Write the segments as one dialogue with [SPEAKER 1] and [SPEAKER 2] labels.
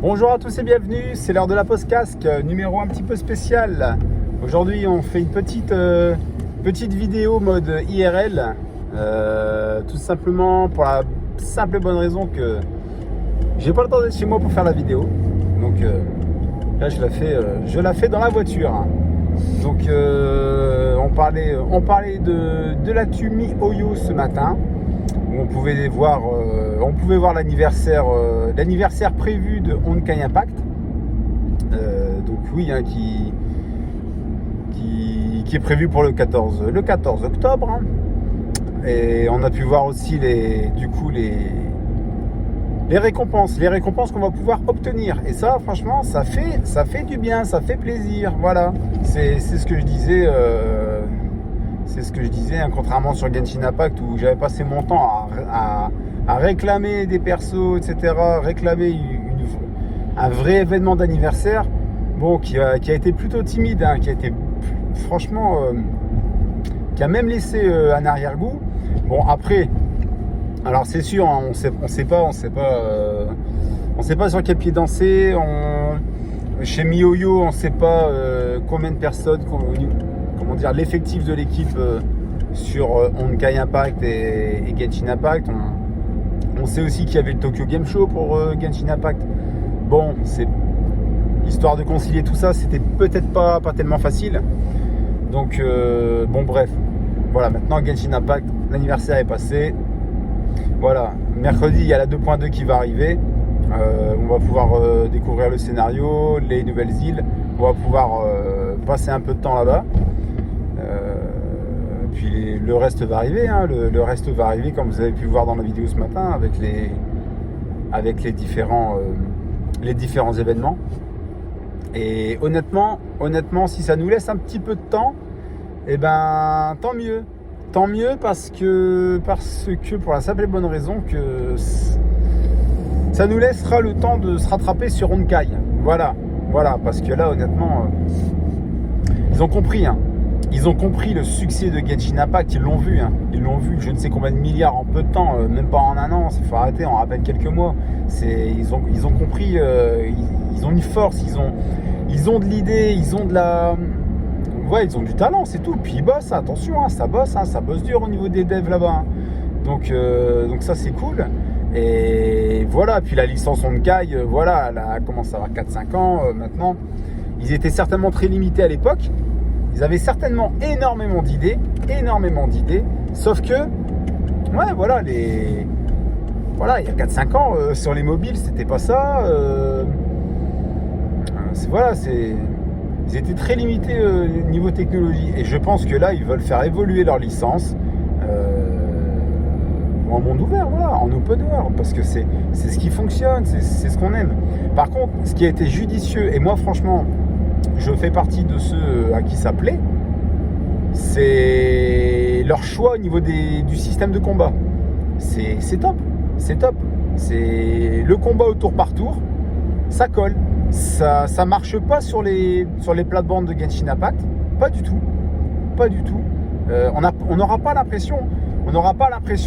[SPEAKER 1] Bonjour à tous et bienvenue, c'est l'heure de la Post-Casque, numéro un petit peu spécial. Aujourd'hui on fait une petite vidéo mode IRL, tout simplement pour la simple et bonne raison que j'ai pas le temps d'être chez moi pour faire la vidéo. Donc là je la fais dans la voiture. Donc on parlait de l'actu MiHoYo ce matin, où on pouvait voir l'anniversaire prévu de Honkai Impact. Donc oui, qui est prévu pour le 14 octobre. Et on a pu voir aussi les récompenses qu'on va pouvoir obtenir. Et ça, franchement, ça fait du bien, ça fait plaisir. Voilà, c'est ce que je disais. Contrairement sur Genshin Impact où j'avais passé mon temps à réclamer des persos, etc., réclamer un vrai événement d'anniversaire, qui a été plutôt timide, qui a été franchement, qui a même laissé un arrière-goût. Bon, après, alors c'est sûr, on sait pas sur quel pied danser. Chez MiHoYo, on ne sait pas combien de personnes, l'effectif de l'équipe sur Honkai Impact et Genshin Impact. On sait aussi qu'il y avait le Tokyo Game Show pour Genshin Impact. Bon, c'est histoire de concilier tout ça, c'était peut-être pas tellement facile. Donc bref, voilà, maintenant Genshin Impact, l'anniversaire est passé. Voilà, mercredi il y a la 2.2 qui va arriver. On va pouvoir découvrir le scénario, les nouvelles îles. On va pouvoir passer un peu de temps là-bas. Puis le reste va arriver, le reste va arriver comme vous avez pu voir dans la vidéo ce matin avec les différents événements. Et honnêtement, si ça nous laisse un petit peu de temps, tant mieux. Tant mieux parce que pour la simple et bonne raison que ça nous laissera le temps de se rattraper sur Honkai. Voilà, parce que là honnêtement, ils ont compris. Ils ont compris le succès de Genshin Impact, ils l'ont vu, je ne sais combien de milliards en peu de temps, même pas en un an, il faut arrêter, en à peine quelques mois. Ils ont compris, ils ont une force, ils ont de l'idée, ils ont du talent, c'est tout. Puis ils bossent, attention, ça bosse dur au niveau des devs là-bas. Donc ça c'est cool. Et voilà, puis la licence Honkai, elle commence à avoir 4-5 ans maintenant. Ils étaient certainement très limités à l'époque. Ils avaient certainement énormément d'idées, sauf que, il y a 4-5 ans, sur les mobiles, c'était pas ça. Ils étaient très limités niveau technologie. Et je pense que là, ils veulent faire évoluer leur licence en monde ouvert, en open world, parce que c'est ce qui fonctionne, c'est ce qu'on aime. Par contre, ce qui a été judicieux, et moi, franchement, je fais partie de ceux à qui ça plaît, c'est leur choix au niveau du système de combat. C'est top. C'est le combat au tour par tour, ça colle. Ça marche pas sur les plates-bandes de Genshin Impact, pas du tout. On n'aura pas l'impression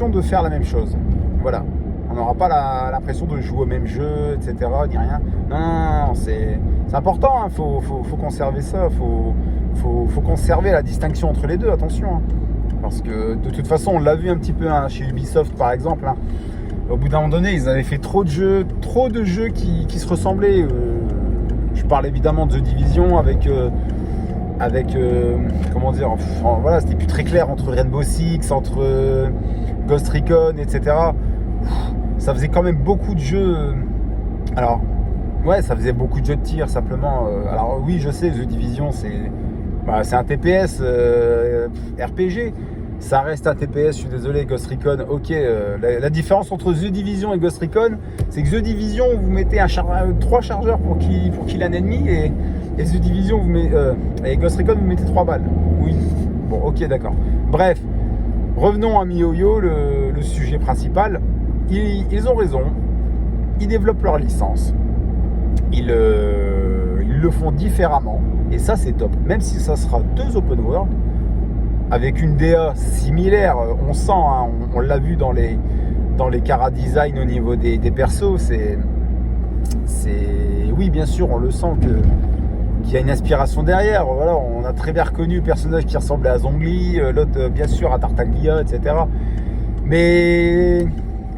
[SPEAKER 1] de faire la même chose. Voilà. On n'aura pas l'impression de jouer au même jeu, etc., ni rien. Non, c'est important, faut conserver ça, faut conserver la distinction entre les deux, attention. Parce que de toute façon, on l'a vu un petit peu chez Ubisoft par exemple. Au bout d'un moment donné, ils avaient fait trop de jeux qui se ressemblaient. Je parle évidemment de The Division avec c'était plus très clair entre Rainbow Six, entre Ghost Recon, etc. Ça faisait quand même beaucoup de jeux. Alors, ça faisait beaucoup de jeux de tir simplement. Alors oui, je sais, The Division, c'est un TPS RPG. Ça reste un TPS, je suis désolé, Ghost Recon, ok. La différence entre The Division et Ghost Recon, c'est que The Division, vous mettez 3 chargeurs pour kill un ennemi, et The Division, et Ghost Recon, vous mettez 3 balles. Oui, bon, ok, d'accord. Bref, revenons à MiHoYo, le sujet principal. Ils ont raison, ils développent leur licence, ils le font différemment, et ça c'est top. Même si ça sera 2 open world, avec une DA similaire, on sent, on l'a vu dans les chara design au niveau des persos, Oui, bien sûr, on le sent qu'il y a une inspiration derrière. Voilà, on a très bien reconnu le personnage qui ressemblait à Zhongli, l'autre bien sûr à Tartaglia, etc. Mais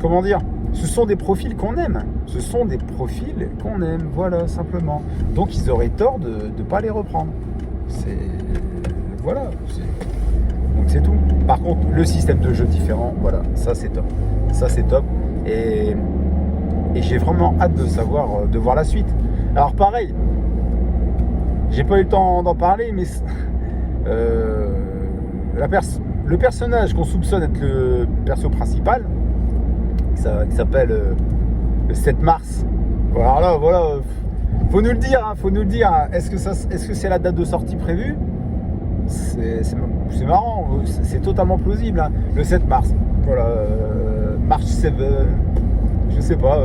[SPEAKER 1] comment dire, ce sont des profils qu'on aime. Ce sont des profils qu'on aime, voilà, simplement. Donc ils auraient tort de ne pas les reprendre. Voilà. Donc c'est tout. Par contre, le système de jeu différent, voilà, ça c'est top. Ça c'est top. Et j'ai vraiment hâte de voir la suite. Alors pareil, j'ai pas eu le temps d'en parler, mais le personnage qu'on soupçonne être le perso principal, qui s'appelle le 7 mars. Voilà, faut nous le dire. Est-ce que c'est la date de sortie prévue? C'est marrant, c'est totalement plausible. Hein. Le 7 mars. Voilà, March 7, je sais pas.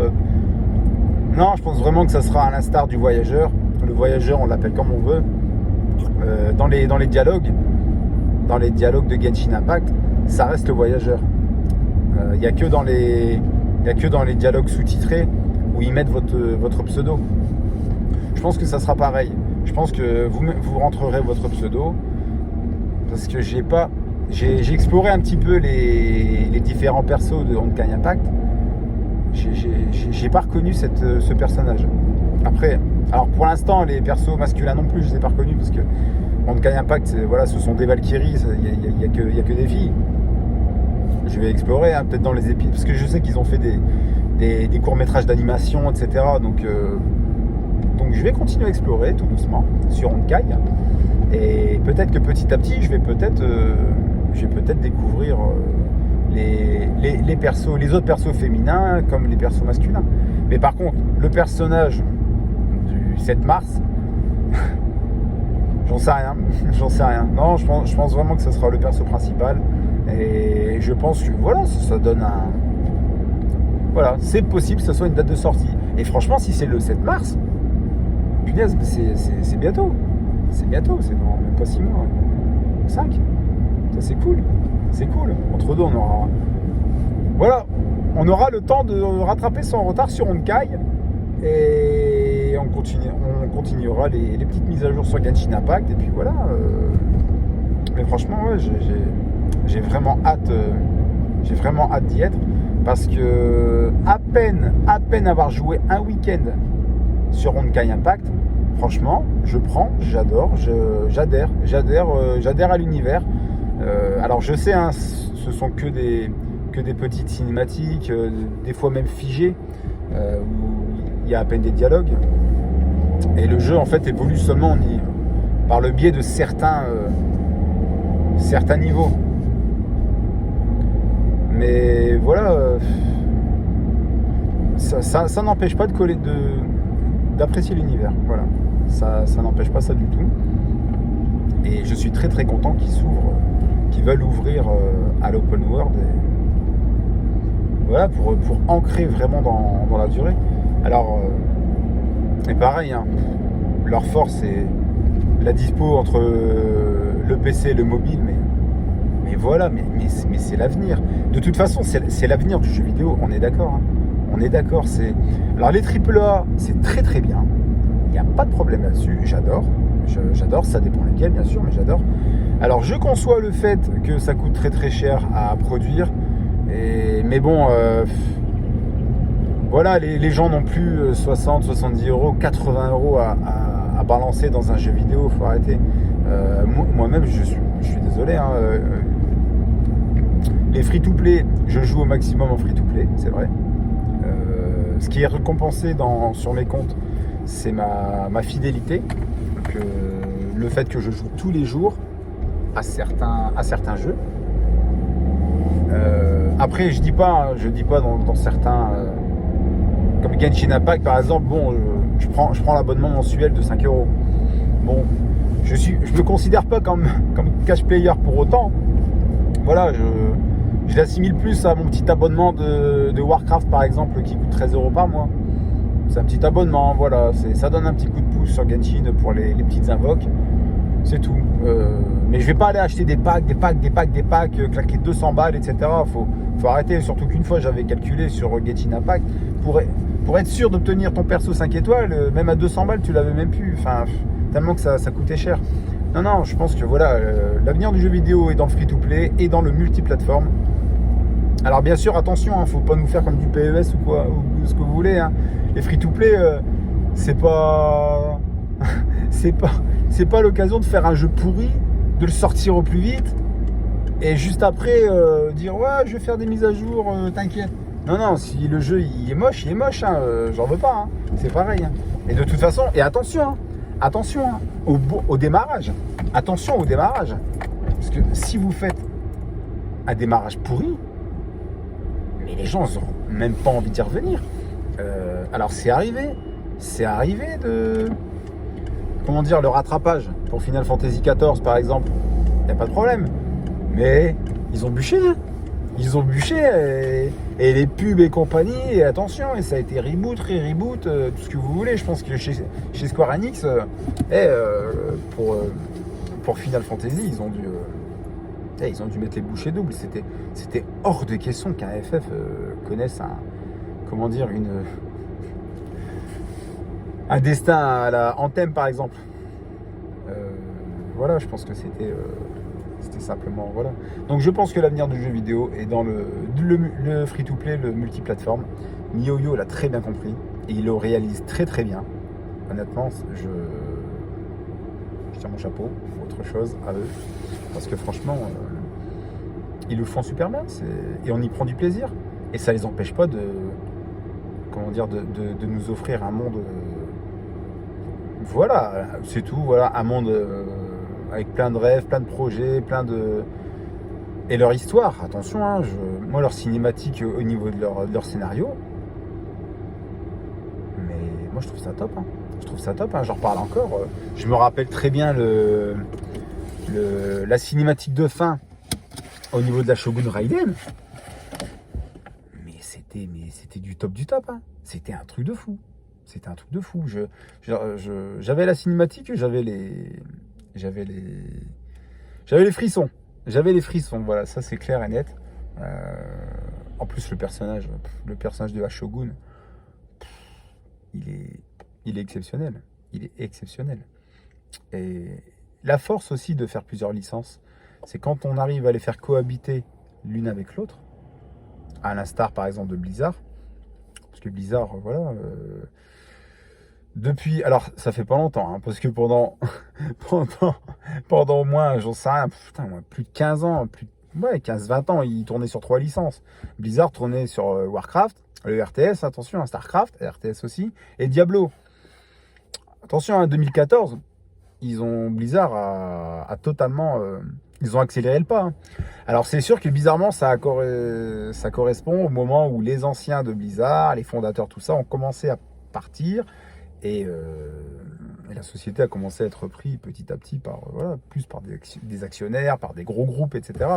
[SPEAKER 1] Non, je pense vraiment que ça sera à l'instar du voyageur. Le voyageur, on l'appelle comme on veut. Dans les dialogues de Genshin Impact, ça reste le voyageur. Il n'y a que dans les dialogues sous-titrés où ils mettent votre pseudo. Je pense que ça sera pareil. Je pense que vous rentrerez votre pseudo parce que j'ai exploré un petit peu les différents persos de Honkai Impact. J'ai pas reconnu ce personnage. Après, alors pour l'instant, les persos masculins non plus, je les ai pas reconnus parce que Honkai Impact, voilà, ce sont des Valkyries, il y a que des filles. Je vais explorer, hein, peut-être dans les épisodes, parce que je sais qu'ils ont fait des courts-métrages d'animation, etc. Donc je vais continuer à explorer tout doucement sur Honkai. Et peut-être que petit à petit, je vais peut-être découvrir les autres persos féminins comme les persos masculins. Mais par contre, le personnage du 7 mars, j'en sais rien. Non, je pense vraiment que ce sera le perso principal. Et je pense que voilà, ça donne un... Voilà, c'est possible que ce soit une date de sortie. Et franchement, si c'est le 7 mars, punaise, c'est bientôt. C'est bientôt, c'est dans même pas 6 mois. 5. Ça, c'est cool. C'est cool. Entre deux, on aura le temps de rattraper son retard sur Honkai. Et on continuera les petites mises à jour sur Genshin Impact. Et puis voilà. Mais franchement, ouais, j'ai vraiment hâte d'y être. Parce que à peine avoir joué un week-end sur Honkai Impact, franchement, j'adore, j'adhère à l'univers. Alors je sais, hein, ce sont que des petites cinématiques, des fois même figées, où il y a à peine des dialogues. Et le jeu en fait évolue seulement par le biais de certains niveaux. Mais voilà, ça n'empêche pas d'apprécier l'univers. Voilà, ça n'empêche pas ça du tout. Et je suis très très content qu'ils veulent ouvrir à l'open world. Et voilà, pour ancrer vraiment dans la durée. Alors, et pareil, hein, leur force c'est la dispo entre le PC et le mobile, mais voilà, mais c'est l'avenir. De toute façon, c'est l'avenir du jeu vidéo, on est d'accord. Hein. On est d'accord. Alors les AAA, c'est très très bien. Il n'y a pas de problème là-dessus. J'adore, ça dépend lesquels bien sûr, mais j'adore. Alors je conçois le fait que ça coûte très très cher à produire. Mais bon, voilà, les gens n'ont plus 60, 70 euros, 80 euros à balancer dans un jeu vidéo, faut arrêter. Moi-même, je suis désolé, hein, les free-to-play, je joue au maximum en free-to-play, c'est vrai. Ce qui est récompensé sur mes comptes, c'est ma fidélité. Donc, le fait que je joue tous les jours à certains jeux. Après, je dis pas dans certains, comme Genshin Impact par exemple. Bon, je prends l'abonnement mensuel de 5 euros. Bon, je me considère pas comme cash player pour autant. Voilà, je l'assimile plus à mon petit abonnement de Warcraft par exemple qui coûte 13 euros par mois. C'est un petit abonnement, voilà, ça donne un petit coup de pouce sur Genshin pour les petites invoques, c'est tout. Mais je vais pas aller acheter des packs, claquer 200 balles, etc. Faut arrêter, surtout qu'une fois j'avais calculé sur Genshin Impact, Pour être sûr d'obtenir ton perso 5 étoiles, même à 200 balles, tu l'avais même plus. Enfin, tellement que ça coûtait cher. Non, je pense que voilà, l'avenir du jeu vidéo est dans le free-to-play et dans le multiplateforme. Alors bien sûr, attention, faut pas nous faire comme du PES ou quoi, ou ce que vous voulez. Les free-to-play, c'est pas, c'est pas l'occasion de faire un jeu pourri, de le sortir au plus vite, et juste après dire ouais, je vais faire des mises à jour, t'inquiète. Non, si le jeu il est moche, j'en veux pas. C'est pareil. Et de toute façon, et attention, au démarrage. Attention au démarrage, parce que si vous faites un démarrage pourri, mais les gens n'auront même pas envie d'y revenir. Alors c'est arrivé de, comment dire, le rattrapage pour Final Fantasy XIV par exemple, il n'y a pas de problème. Mais ils ont bûché, et les pubs et compagnie, et attention, et ça a été reboot, tout ce que vous voulez. Je pense que chez Square Enix, pour Final Fantasy, ils ont dû mettre les bouchées doubles. C'était hors de question qu'un FF connaisse un destin à la Anthem par exemple. Voilà, je pense que c'était simplement, voilà. Donc je pense que l'avenir du jeu vidéo est dans le free-to-play, le multiplateforme. MiYoYo l'a très bien compris et il le réalise très très bien. Honnêtement, je tire mon chapeau, autre chose à eux, parce que franchement, ils le font super bien, et on y prend du plaisir. Et ça les empêche pas de nous offrir un monde, voilà, c'est tout, voilà, un monde avec plein de rêves, plein de projets, et leur histoire, attention, moi leur cinématique au niveau de leur scénario, mais moi je trouve ça top, j'en reparle encore. Je me rappelle très bien la cinématique de fin au niveau de la Shogun Raiden, mais c'était du top du top, c'était un truc de fou. J'avais la cinématique, j'avais les frissons. Voilà, ça c'est clair et net. En plus, le personnage de Shogun, il est exceptionnel. Il est exceptionnel. Et la force aussi de faire plusieurs licences, c'est quand on arrive à les faire cohabiter l'une avec l'autre, à l'instar par exemple de Blizzard. Parce que Blizzard, voilà, depuis, alors ça fait pas longtemps, parce que pendant au moins, j'en sais rien, plus de 15 ans, 15-20 ans, ils tournaient sur 3 licences. Blizzard tournait sur Warcraft, le RTS, attention, Starcraft, RTS aussi, et Diablo. Attention, 2014, Blizzard a totalement, ils ont accéléré le pas. Alors c'est sûr que bizarrement, ça correspond au moment où les anciens de Blizzard, les fondateurs, tout ça, ont commencé à partir. Et la société a commencé à être reprise petit à petit par des actionnaires, par des gros groupes, etc.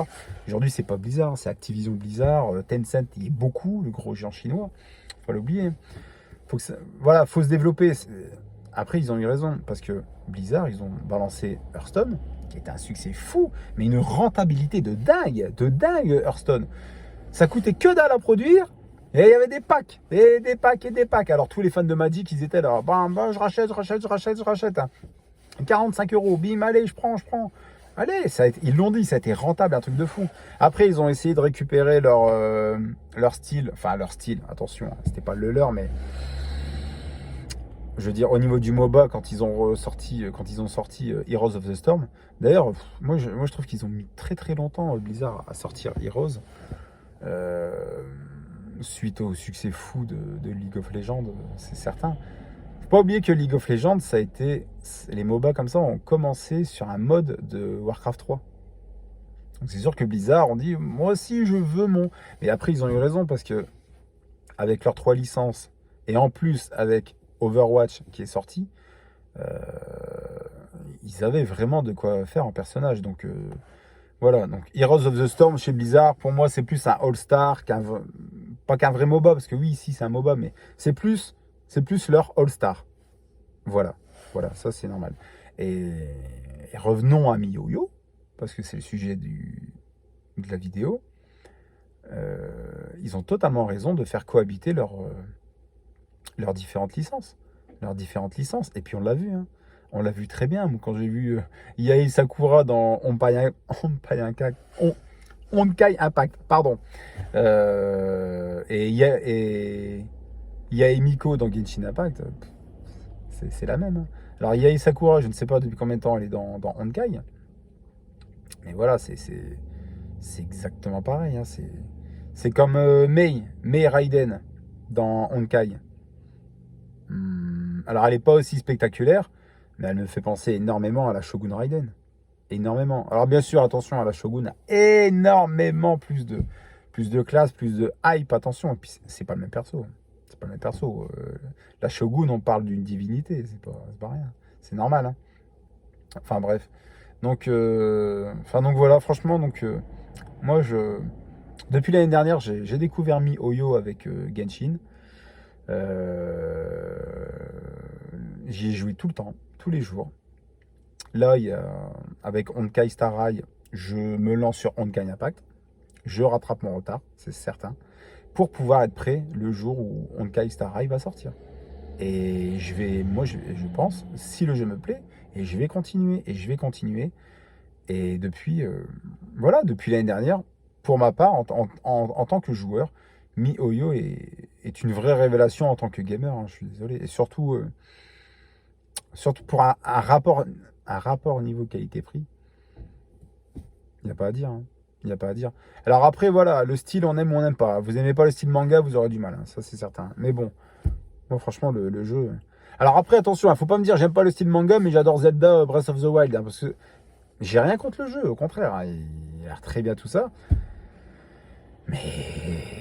[SPEAKER 1] Aujourd'hui, c'est pas Blizzard, c'est Activision Blizzard, Tencent, il est beaucoup, le gros géant chinois. Faut pas l'oublier. Faut se développer. Après, ils ont eu raison, parce que Blizzard, ils ont balancé Hearthstone, qui était un succès fou, mais une rentabilité de dingue, Hearthstone. Ça coûtait que dalle à produire. Et il y avait des packs. Alors tous les fans de Magic, ils étaient là. Je rachète. 45 €, bim, allez, je prends. Allez, ils l'ont dit, ça a été rentable, un truc de fou. Après, ils ont essayé de récupérer leur style. Enfin, leur style, attention, c'était pas le leur, mais je veux dire, au niveau du MOBA, quand ils ont sorti Heroes of the Storm. D'ailleurs, moi je trouve qu'ils ont mis très très longtemps, Blizzard, à sortir Heroes. Suite au succès fou de League of Legends, c'est certain. Faut pas oublier que League of Legends, les MOBA comme ça ont commencé sur un mode de Warcraft 3. Donc c'est sûr que Blizzard, on dit, moi aussi je veux mon... Mais après, ils ont eu raison, parce que avec leurs 3 licences, et en plus avec Overwatch qui est sorti, ils avaient vraiment de quoi faire en personnage. Donc voilà, donc Heroes of the Storm chez Blizzard, pour moi, c'est plus un All-Star pas qu'un vrai MOBA, parce que oui, ici c'est un MOBA, mais c'est plus leur All-Star. Voilà, ça c'est normal. Et revenons à MiYoYo, parce que c'est le sujet de la vidéo. Ils ont totalement raison de faire cohabiter leurs différentes licences. Et puis on l'a vu, hein. On l'a vu très bien. Moi, quand j'ai vu Yael Sakura dans Honkai Impact, pardon. Et Yael Miko dans Genshin Impact, c'est la même, hein. Alors Yael Sakura, je ne sais pas depuis combien de temps elle est dans Honkai. Mais voilà, c'est exactement pareil, hein. C'est comme Mei Raiden dans Honkai. Alors elle n'est pas aussi spectaculaire, mais elle me fait penser énormément à la Shogun Raiden. Énormément. Alors bien sûr, attention, la Shogun a énormément plus de classe, plus de hype, attention. Et puis c'est pas le même perso. C'est pas le même perso. La Shogun, on parle d'une divinité, c'est pas rien. C'est normal, hein. Enfin bref. Donc voilà, franchement, moi depuis l'année dernière, j'ai découvert MiHoYo avec Genshin. J'y ai joué tout le temps, tous les jours. Là, avec Honkai Star Rail, je me lance sur Honkai Impact. Je rattrape mon retard, c'est certain, pour pouvoir être prêt le jour où Honkai Star Rail va sortir. Et je pense, si le jeu me plaît, et je vais continuer. Et depuis l'année dernière, pour ma part, en tant que joueur, MiHoYo est une vraie révélation en tant que gamer, hein, je suis désolé. Et surtout pour un rapport niveau qualité-prix, il n'y a pas à dire, hein. Il n'y a pas à dire. Alors après, voilà, le style, on aime ou on n'aime pas. Vous n'aimez pas le style manga, vous aurez du mal, hein, ça c'est certain. Mais bon, moi franchement, le jeu... Alors après, attention, il ne faut pas me dire, j'aime pas le style manga, mais j'adore Zelda Breath of the Wild, hein, parce que j'ai rien contre le jeu, au contraire, hein, il a l'air très bien tout ça. Mais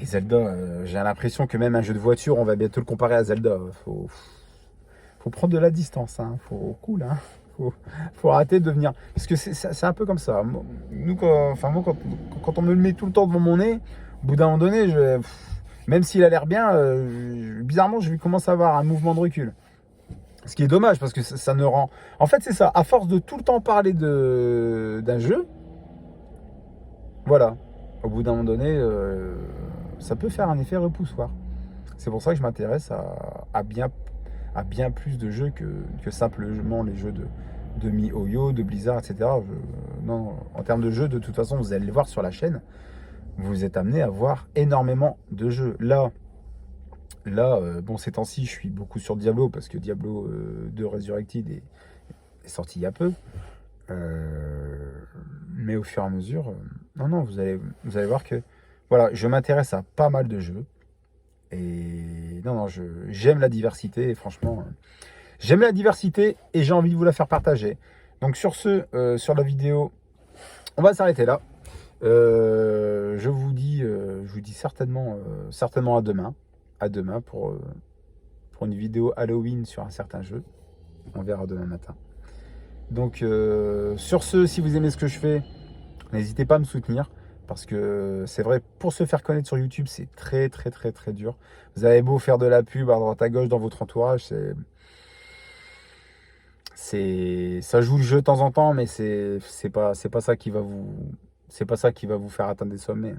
[SPEAKER 1] Zelda, j'ai l'impression que même un jeu de voiture, on va bientôt le comparer à Zelda. Faut prendre de la distance, hein. Cool, hein. Faut arrêter de devenir... Parce que c'est un peu comme ça. Nous, quand on me le met tout le temps devant mon nez, au bout d'un moment donné, même s'il a l'air bien, bizarrement, je commence à avoir un mouvement de recul. Ce qui est dommage, parce que ça ne rend... En fait, c'est ça. À force de tout le temps parler d'un jeu, voilà. Au bout d'un moment donné, ça peut faire un effet repoussoir. C'est pour ça que je m'intéresse à bien plus de jeux que simplement les jeux de MiHoYo, de Blizzard, etc. Non, en termes de jeux, de toute façon, vous allez le voir sur la chaîne, vous êtes amené à voir énormément de jeux. Là, bon, ces temps-ci, je suis beaucoup sur Diablo, parce que Diablo 2 Resurrected est sorti il y a peu. Mais au fur et à mesure, vous allez voir que voilà, je m'intéresse à pas mal de jeux. Et j'aime la diversité, et franchement, j'aime la diversité et j'ai envie de vous la faire partager. Donc sur sur la vidéo, on va s'arrêter là. Je vous dis certainement à demain. À demain pour une vidéo Halloween sur un certain jeu. On verra demain matin. Donc sur ce, si vous aimez ce que je fais, n'hésitez pas à me soutenir. Parce que c'est vrai, pour se faire connaître sur YouTube, c'est très très très très dur. Vous avez beau faire de la pub à droite à gauche dans votre entourage, ça joue le jeu de temps en temps, mais c'est pas ça qui va vous faire atteindre des sommets.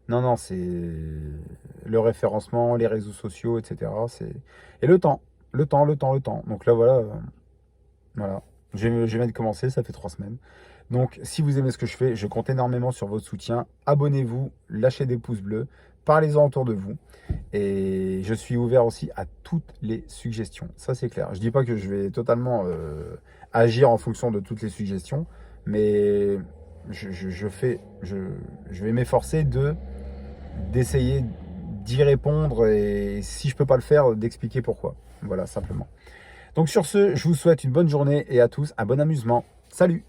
[SPEAKER 1] Non, c'est le référencement, les réseaux sociaux, etc. Et le temps. Donc là, voilà. Je viens de commencer, ça fait 3 semaines. Donc, si vous aimez ce que je fais, je compte énormément sur votre soutien. Abonnez-vous, lâchez des pouces bleus, parlez-en autour de vous. Et je suis ouvert aussi à toutes les suggestions. Ça, c'est clair. Je ne dis pas que je vais totalement agir en fonction de toutes les suggestions, mais je vais m'efforcer d'essayer d'y répondre et si je ne peux pas le faire, d'expliquer pourquoi. Voilà, simplement. Donc sur ce, je vous souhaite une bonne journée et à tous un bon amusement. Salut!